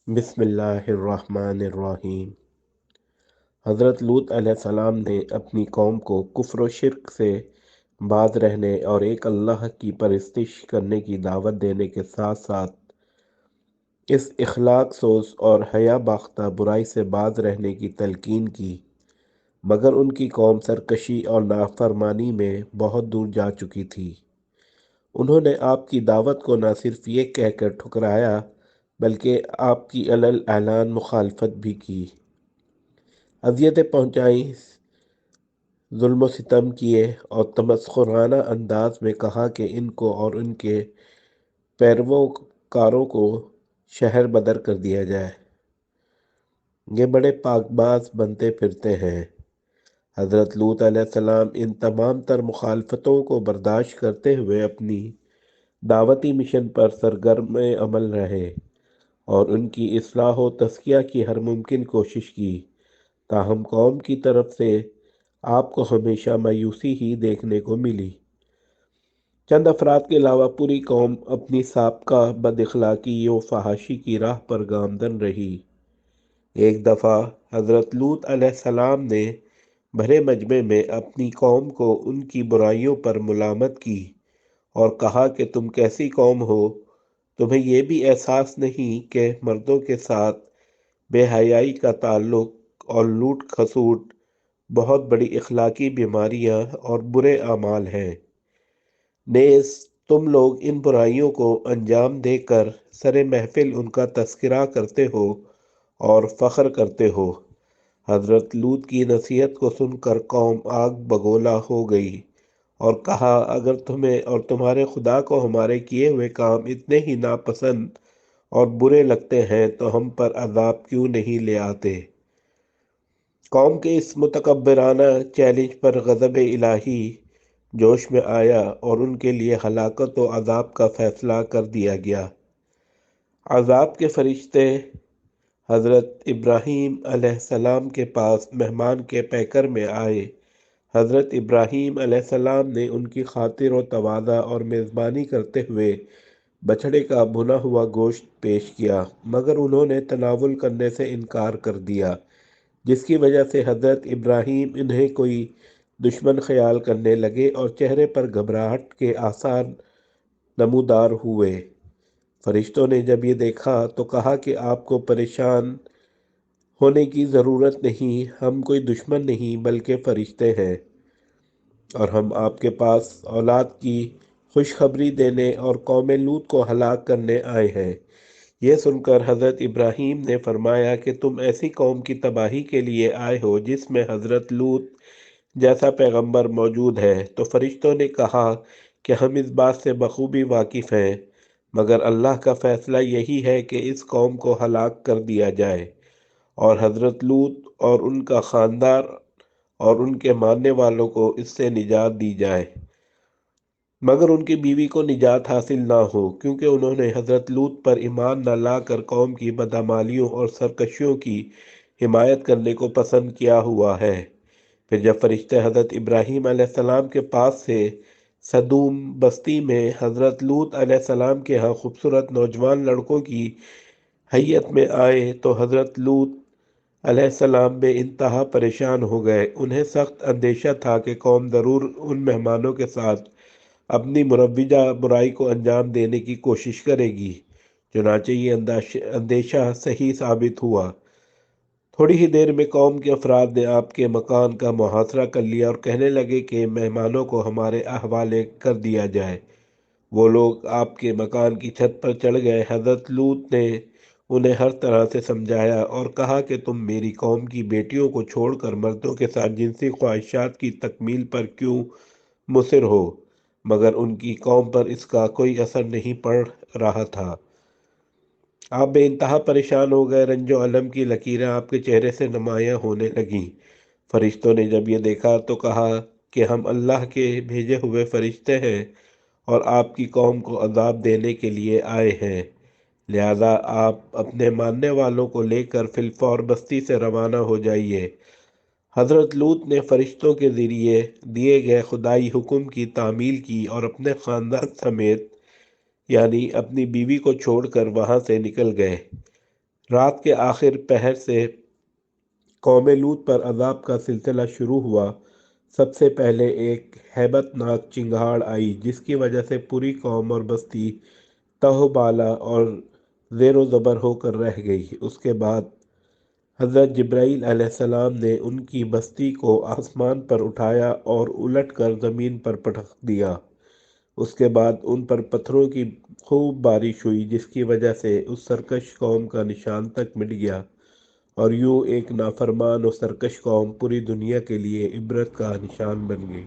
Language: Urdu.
بسم اللہ الرحمن الرحیم۔ حضرت لوط علیہ السلام نے اپنی قوم کو کفر و شرک سے باز رہنے اور ایک اللہ کی پرستش کرنے کی دعوت دینے کے ساتھ ساتھ اس اخلاق سوز اور حیا باختہ برائی سے باز رہنے کی تلقین کی، مگر ان کی قوم سرکشی اور نافرمانی میں بہت دور جا چکی تھی۔ انہوں نے آپ کی دعوت کو نہ صرف یہ کہہ کر ٹھکرایا بلکہ آپ کی علل اعلان مخالفت بھی کی، اذیتیں پہنچائیں، ظلم و ستم کیے اور تمسخرانہ انداز میں کہا کہ ان کو اور ان کے پیروکاروں کو شہر بدر کر دیا جائے، یہ بڑے پاک باز بنتے پھرتے ہیں۔ حضرت لوط علیہ السلام ان تمام تر مخالفتوں کو برداشت کرتے ہوئے اپنی دعوتی مشن پر سرگرم عمل رہے اور ان کی اصلاح و تزکیہ کی ہر ممکن کوشش کی، تاہم قوم کی طرف سے آپ کو ہمیشہ مایوسی ہی دیکھنے کو ملی۔ چند افراد کے علاوہ پوری قوم اپنی سابقہ بد اخلاقی و فحاشی کی راہ پر گامزن رہی۔ ایک دفعہ حضرت لوط علیہ السلام نے بھرے مجمع میں اپنی قوم کو ان کی برائیوں پر ملامت کی اور کہا کہ تم کیسی قوم ہو، تمہیں یہ بھی احساس نہیں کہ مردوں کے ساتھ بے حیائی کا تعلق اور لوٹ کھسوٹ بہت بڑی اخلاقی بیماریاں اور برے اعمال ہیں۔ نیز تم لوگ ان برائیوں کو انجام دے کر سر محفل ان کا تذکرہ کرتے ہو اور فخر کرتے ہو۔ حضرت لوط کی نصیحت کو سن کر قوم آگ بگولا ہو گئی اور کہا، اگر تمہیں اور تمہارے خدا کو ہمارے کیے ہوئے کام اتنے ہی ناپسند اور برے لگتے ہیں تو ہم پر عذاب کیوں نہیں لے آتے؟ قوم کے اس متکبرانہ چیلنج پر غضب الہی جوش میں آیا اور ان کے لیے ہلاکت و عذاب کا فیصلہ کر دیا گیا۔ عذاب کے فرشتے حضرت ابراہیم علیہ السلام کے پاس مہمان کے پیکر میں آئے۔ حضرت ابراہیم علیہ السلام نے ان کی خاطر و تواضع اور میزبانی کرتے ہوئے بچھڑے کا بھنا ہوا گوشت پیش کیا، مگر انہوں نے تناول کرنے سے انکار کر دیا، جس کی وجہ سے حضرت ابراہیم انہیں کوئی دشمن خیال کرنے لگے اور چہرے پر گھبراہٹ کے آثار نمودار ہوئے۔ فرشتوں نے جب یہ دیکھا تو کہا کہ آپ کو پریشان ہونے کی ضرورت نہیں، ہم کوئی دشمن نہیں بلکہ فرشتے ہیں، اور ہم آپ کے پاس اولاد کی خوشخبری دینے اور قوم لوط کو ہلاک کرنے آئے ہیں۔ یہ سن کر حضرت ابراہیم نے فرمایا کہ تم ایسی قوم کی تباہی کے لیے آئے ہو جس میں حضرت لوط جیسا پیغمبر موجود ہے۔ تو فرشتوں نے کہا کہ ہم اس بات سے بخوبی واقف ہیں، مگر اللہ کا فیصلہ یہی ہے کہ اس قوم کو ہلاک کر دیا جائے اور حضرت لوط اور ان کا خاندان اور ان کے ماننے والوں کو اس سے نجات دی جائے، مگر ان کی بیوی کو نجات حاصل نہ ہو، کیونکہ انہوں نے حضرت لوط پر ایمان نہ لا کر قوم کی بدعمالیوں اور سرکشیوں کی حمایت کرنے کو پسند کیا ہوا ہے۔ پھر جب فرشتے حضرت ابراہیم علیہ السلام کے پاس سے سدوم بستی میں حضرت لوط علیہ السلام کے ہاں خوبصورت نوجوان لڑکوں کی حیت میں آئے تو حضرت لوط علیہ السلام بے انتہا پریشان ہو گئے۔ انہیں سخت اندیشہ تھا کہ قوم ضرور ان مہمانوں کے ساتھ اپنی مروجہ برائی کو انجام دینے کی کوشش کرے گی۔ چنانچہ یہ اندیشہ صحیح ثابت ہوا۔ تھوڑی ہی دیر میں قوم کے افراد نے آپ کے مکان کا محاصرہ کر لیا اور کہنے لگے کہ مہمانوں کو ہمارے حوالے کر دیا جائے۔ وہ لوگ آپ کے مکان کی چھت پر چڑھ گئے۔ حضرت لوط نے انہیں ہر طرح سے سمجھایا اور کہا کہ تم میری قوم کی بیٹیوں کو چھوڑ کر مردوں کے ساتھ جنسی خواہشات کی تکمیل پر کیوں مصر ہو، مگر ان کی قوم پر اس کا کوئی اثر نہیں پڑ رہا تھا۔ آپ بے انتہا پریشان ہو گئے، رنج و الم کی لکیریں آپ کے چہرے سے نمایاں ہونے لگیں۔ فرشتوں نے جب یہ دیکھا تو کہا کہ ہم اللہ کے بھیجے ہوئے فرشتے ہیں اور آپ کی قوم کو عذاب دینے کے لیے آئے ہیں، لہذا آپ اپنے ماننے والوں کو لے کر فی الفور بستی سے روانہ ہو جائیے۔ حضرت لوط نے فرشتوں کے ذریعے دیے گئے خدائی حکم کی تعمیل کی اور اپنے خاندان سمیت یعنی اپنی بیوی کو چھوڑ کر وہاں سے نکل گئے۔ رات کے آخر پہر سے قوم لوط پر عذاب کا سلسلہ شروع ہوا۔ سب سے پہلے ایک ہیبت ناک چنگھاڑ آئی جس کی وجہ سے پوری قوم اور بستی تہو بالا اور زیر و زبر ہو کر رہ گئی۔ اس کے بعد حضرت جبرائیل علیہ السلام نے ان کی بستی کو آسمان پر اٹھایا اور الٹ کر زمین پر پٹک دیا۔ اس کے بعد ان پر پتھروں کی خوب بارش ہوئی جس کی وجہ سے اس سرکش قوم کا نشان تک مٹ گیا، اور یوں ایک نافرمان و سرکش قوم پوری دنیا کے لیے عبرت کا نشان بن گئی۔